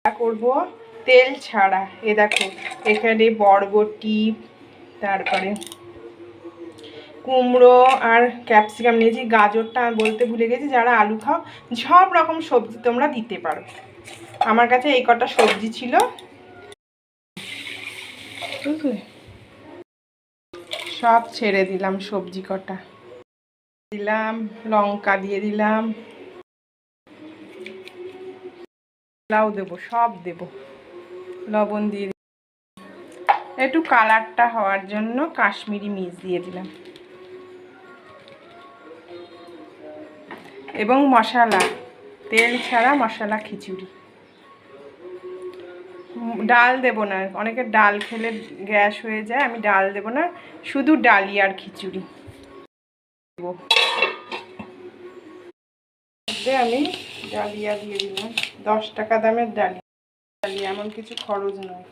করব তেল ছাড়া। এ দেখো এখানে বরবটি, তারপরে কুমড়ো আর ক্যাপসিকাম নিয়েছি, গাজরটা বলতে ভুলে গেছি, যারা আলু খাও সব রকম সবজি তোমরা দিতে পারো। আমার কাছে এই কটা সবজি ছিল, বুঝলে, সব ছেড়ে দিলাম সবজি কটা, দিলাম লঙ্কা দিয়ে দিলাম, লাউ দেবো, সব দেবো, লবণ দিয়ে একটু কালারটা হওয়ার জন্য কাশ্মীরি মির্চ দিয়ে দিলাম, এবং মশলা, তেল ছাড়া মশলা খিচুড়ি। ডাল দেব না, অনেকের ডাল খেলে গ্যাস হয়ে যায়, আমি ডাল দেব না, শুধু ডালিয়ার খিচুড়ি দেবো। আমি ডালিয়া দিয়ে দিলাম, 10 টাকা দামের ডালিয়া, এমন কিছু খরচ নয়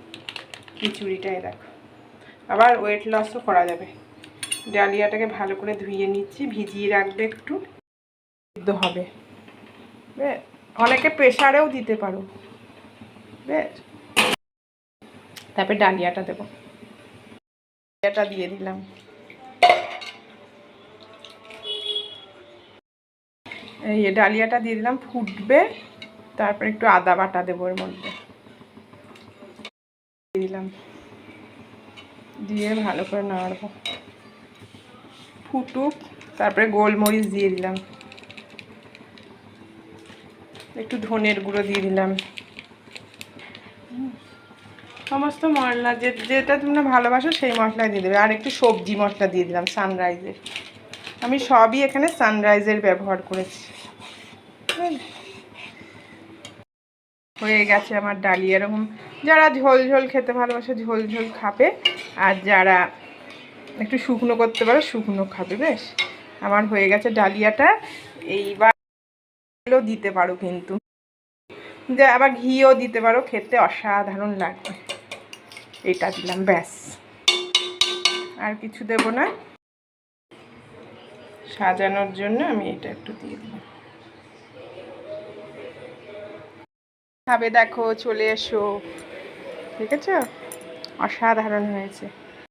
খিচুড়িটাই। দেখো আবার ওয়েট লসও করা যাবে। ডালিয়াটাকে ভালো করে ধুয়ে নিচ্ছি, ভিজিয়ে রাখবে, একটু সিদ্ধ হবে। অনেকে প্রেসারেও দিতে পারো, বেশ। তারপরে ডালিয়াটা দেবো, ডালিয়াটা দিয়ে দিলাম, এই ডালিয়াটা দিয়ে দিলাম, ফুটবে, তারপরে একটু আদা বাটা দেবো এর মধ্যে, দিয়ে দিলাম, দিয়ে ভালো করে নাড়বো, ফুটুক, তারপরে গোলমরিচ দিয়ে দিলাম, একটু ধনের গুঁড়ো দিয়ে দিলাম, সমস্ত মশলা যেটা তোমরা ভালোবাসো সেই মশলা দিয়ে দেবে, আর একটু সবজি মশলা দিয়ে দিলাম সানরাইজের, আমি সবই এখানে সানরাইজের ব্যবহার করেছি। হয়ে গেছে আমার ডালিয়া। এরকম যারা ঝোল ঝোল খেতে ভালোবাসে ঝোল ঝোল খাবে, আর যারা একটু শুকনো করতে পারো শুকনো খাবে। বেশ, আমার হয়ে গেছে ডালিয়াটা। এইবার দিতে পারো, কিন্তু যে আবার ঘিও দিতে পারো, খেতে অসাধারণ লাগবে। এটা দিলাম, ব্যাস, আর কিছু দেব না। সাজানোর জন্য আমি এটা একটু দিয়ে দিলাম। খাবে, দেখো, চলে এসো, ঠিক আছে, অসাধারণ হয়েছে।